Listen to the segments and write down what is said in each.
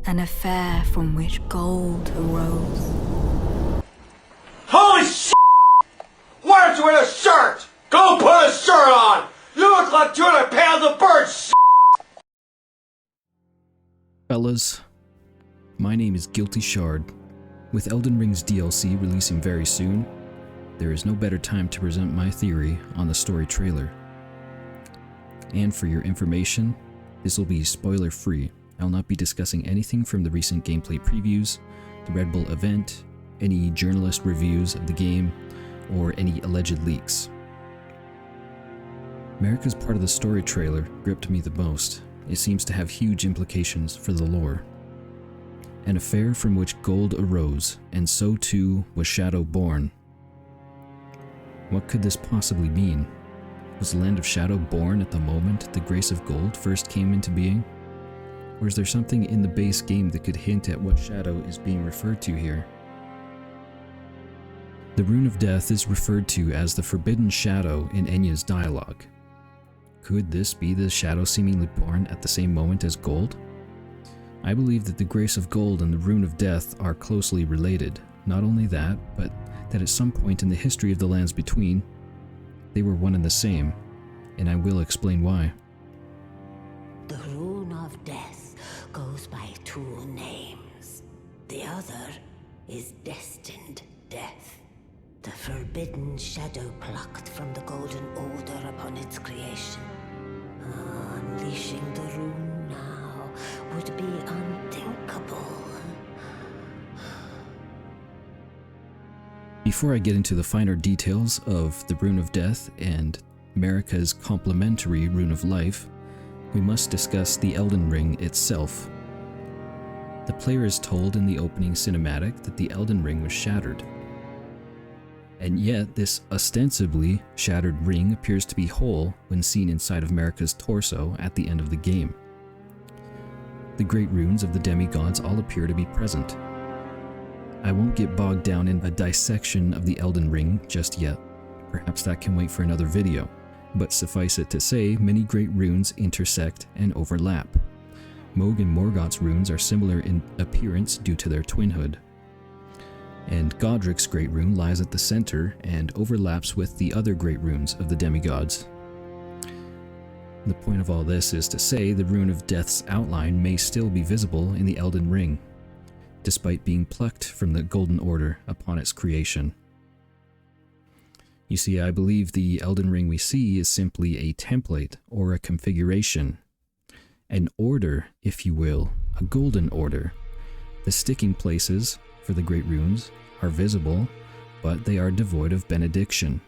An affair from which gold arose. Holy shit! Why aren't you wearing a shirt? Go put a shirt on! You look like 200 pounds of bird shit! Fellas, my name is Guilty Shard. With Elden Ring's DLC releasing very soon, there is no better time to present my theory on the story trailer. And for your information, this will be spoiler free. I'll not be discussing anything from the recent gameplay previews, the Red Bull event, any journalist reviews of the game, or any alleged leaks. America's part of the story trailer gripped me the most. It seems to have huge implications for the lore. An affair from which gold arose, and so too was Shadow born. What could this possibly mean? Was the Land of Shadow born at the moment the Grace of Gold first came into being? Or is there something in the base game that could hint at what shadow is being referred to here? The Rune of Death is referred to as the Forbidden Shadow in Enya's dialogue. Could this be the shadow seemingly born at the same moment as gold? I believe that the Grace of Gold and the Rune of Death are closely related. Not only that, but that at some point in the history of the lands between, they were one and the same, and I will explain why. The Rune of Death goes by two names. The other is Destined Death. The forbidden shadow plucked from the Golden Order upon its creation. Unleashing the rune now would be unthinkable. Before I get into the finer details of the Rune of Death and Marika's complementary Rune of Life, we must discuss the Elden Ring itself. The player is told in the opening cinematic that the Elden Ring was shattered. And yet, this ostensibly shattered ring appears to be whole when seen inside of Marika's torso at the end of the game. The great runes of the demigods all appear to be present. I won't get bogged down in a dissection of the Elden Ring just yet. Perhaps that can wait for another video. But suffice it to say, many great runes intersect and overlap. Mohg and Morgott's runes are similar in appearance due to their twinhood. And Godrick's great rune lies at the center and overlaps with the other great runes of the demigods. The point of all this is to say the Rune of Death's outline may still be visible in the Elden Ring, despite being plucked from the Golden Order upon its creation. You see, I believe the Elden Ring we see is simply a template or a configuration. An order, if you will, a golden order. The sticking places for the great runes are visible, but they are devoid of benediction.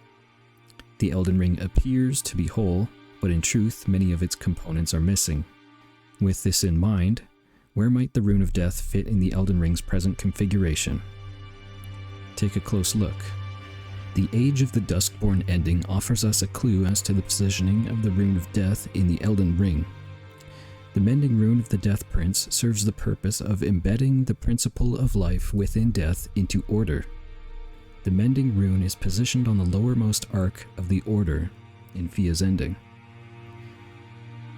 The Elden Ring appears to be whole, but in truth many of its components are missing. With this in mind, where might the Rune of Death fit in the Elden Ring's present configuration? Take a close look. The Age of the Duskborn ending offers us a clue as to the positioning of the Rune of Death in the Elden Ring. The Mending Rune of the Death Prince serves the purpose of embedding the principle of life within death into order. The Mending Rune is positioned on the lowermost arc of the order in Fia's ending.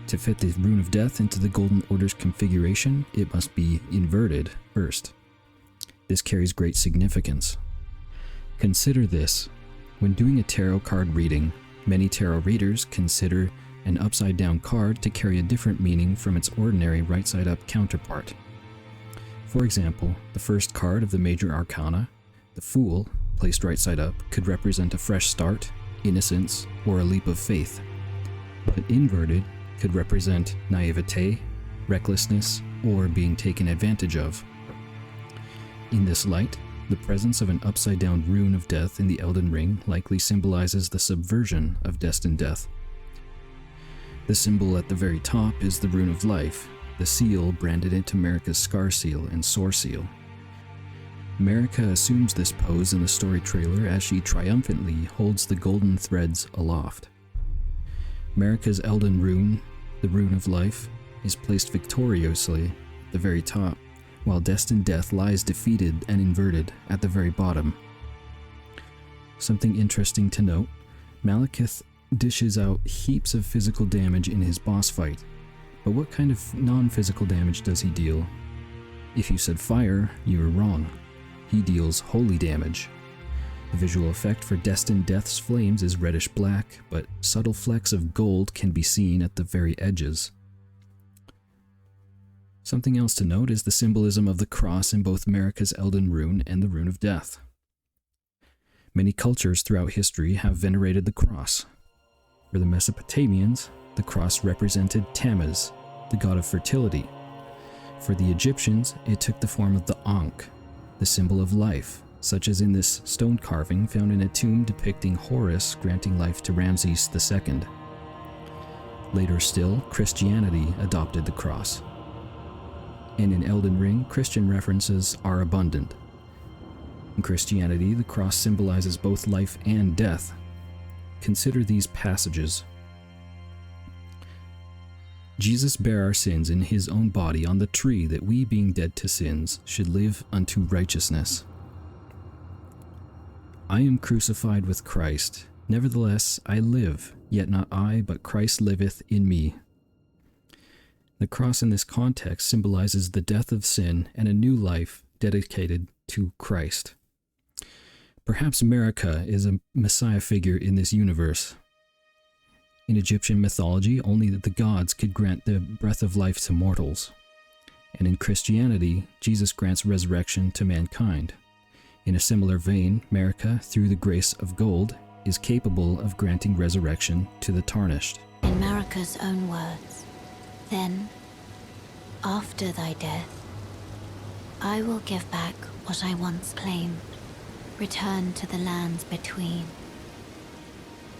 To fit the Rune of Death into the Golden Order's configuration, it must be inverted first. This carries great significance. Consider this. When doing a tarot card reading, many tarot readers consider an upside-down card to carry a different meaning from its ordinary right-side-up counterpart. For example, the first card of the major arcana, the Fool, placed right-side-up, could represent a fresh start, innocence, or a leap of faith. But inverted could represent naivete, recklessness, or being taken advantage of. In this light, the presence of an upside-down Rune of Death in the Elden Ring likely symbolizes the subversion of Destined Death. The symbol at the very top is the Rune of Life, the seal branded into Marika's Scar Seal and Sore Seal. Marika assumes this pose in the story trailer as she triumphantly holds the golden threads aloft. Marika's Elden Rune, the Rune of Life, is placed victoriously at the very top, while Destined Death lies defeated and inverted at the very bottom. Something interesting to note, Malekith dishes out heaps of physical damage in his boss fight, but what kind of non-physical damage does he deal? If you said fire, you were wrong. He deals holy damage. The visual effect for Destined Death's flames is reddish black, but subtle flecks of gold can be seen at the very edges. Something else to note is the symbolism of the cross in both Marika's Elden Rune and the Rune of Death. Many cultures throughout history have venerated the cross. For the Mesopotamians, the cross represented Tammuz, the god of fertility. For the Egyptians, it took the form of the Ankh, the symbol of life, such as in this stone carving found in a tomb depicting Horus granting life to Ramses II. Later still, Christianity adopted the cross. And in Elden Ring, Christian references are abundant. In Christianity, the cross symbolizes both life and death. Consider these passages. Jesus bare our sins in his own body on the tree, that we, being dead to sins, should live unto righteousness. I am crucified with Christ. Nevertheless I live, yet not I, but Christ liveth in me. The cross in this context symbolizes the death of sin and a new life dedicated to Christ. Perhaps Marika is a messiah figure in this universe. In Egyptian mythology, only the gods could grant the breath of life to mortals. And in Christianity, Jesus grants resurrection to mankind. In a similar vein, Marika, through the grace of gold, is capable of granting resurrection to the tarnished. In Marika's own words, then, after thy death, I will give back what I once claimed, return to the lands between,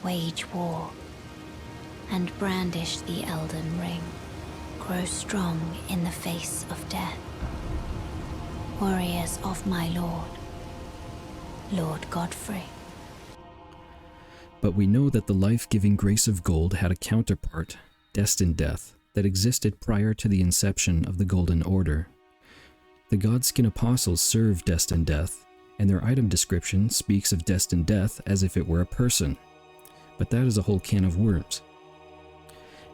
wage war, and brandish the Elden Ring, grow strong in the face of death. Warriors of my lord, Lord Godfrey. But we know that the life-giving grace of gold had a counterpart, Destined Death, that existed prior to the inception of the Golden Order. The Godskin Apostles served Destined Death, and their item description speaks of Destined Death as if it were a person. But that is a whole can of worms.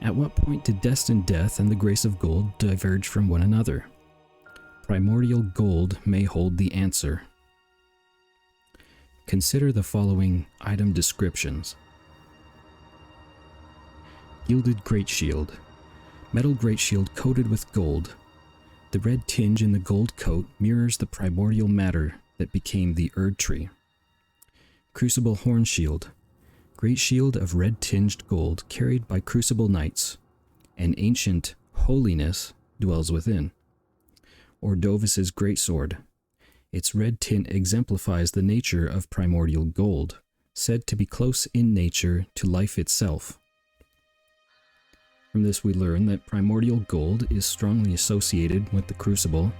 At what point did Destined Death and the grace of gold diverge from one another? Primordial gold may hold the answer. Consider the following item descriptions. Gilded Great Shield. Metal Great Shield coated with gold. The red tinge in the gold coat mirrors the primordial matter that became the Erdtree. Crucible Horn Shield. Great shield of red-tinged gold carried by crucible knights. An ancient holiness dwells within. Ordovis's greatsword. Its red tint exemplifies the nature of primordial gold, said to be close in nature to life itself. From this we learn that primordial gold is strongly associated with the crucible.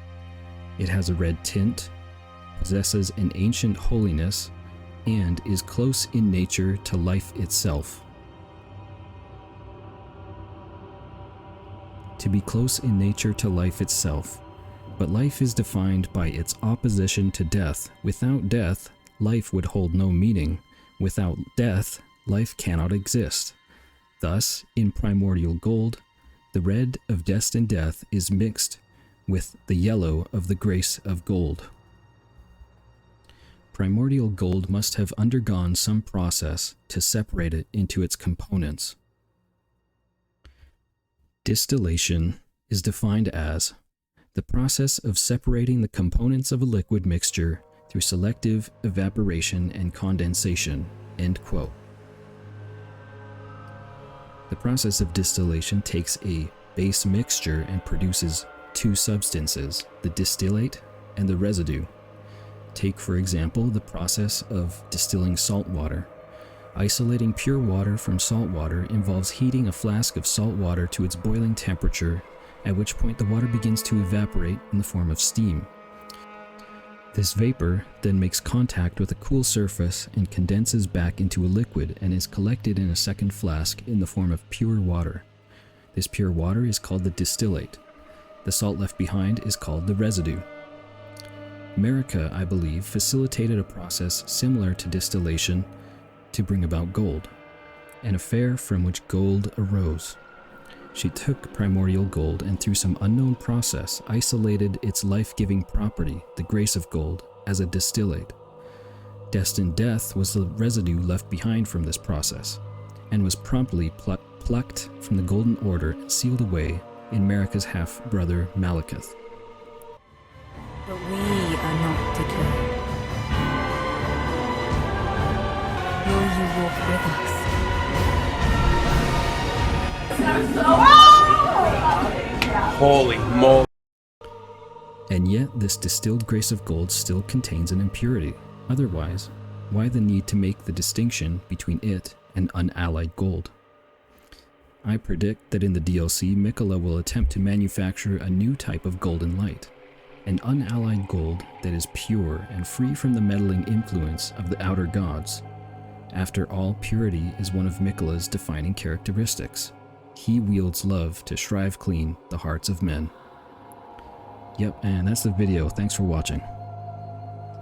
It has a red tint, possesses an ancient holiness, and is close in nature to life itself. To be close in nature to life itself. But life is defined by its opposition to death. Without death, life would hold no meaning. Without death, life cannot exist. Thus, in primordial gold, the red of Destined Death is mixed with the yellow of the grace of gold. Primordial gold must have undergone some process to separate it into its components. Distillation is defined as the process of separating the components of a liquid mixture through selective evaporation and condensation. End quote. The process of distillation takes a base mixture and produces two substances, the distillate and the residue. Take, for example, the process of distilling salt water. Isolating pure water from salt water involves heating a flask of salt water to its boiling temperature, at which point the water begins to evaporate in the form of steam. This vapor then makes contact with a cool surface and condenses back into a liquid and is collected in a second flask in the form of pure water. This pure water is called the distillate. The salt left behind is called the residue. Marika, I believe, facilitated a process similar to distillation to bring about gold, an affair from which gold arose. She took primordial gold and through some unknown process isolated its life-giving property, the grace of gold, as a distillate. Destined death was the residue left behind from this process, and was promptly plucked from the Golden Order and sealed away in Marika's half-brother Malekith. But we are not deterred. Will you walk with us? Holy moly. And yet this distilled grace of gold still contains an impurity. Otherwise, why the need to make the distinction between it and unallied gold? I predict that in the DLC, Miquella will attempt to manufacture a new type of golden light, an unallied gold that is pure and free from the meddling influence of the outer gods. After all, purity is one of Miquella's defining characteristics. He wields love to shrive clean the hearts of men. Yep, and that's the video. Thanks for watching.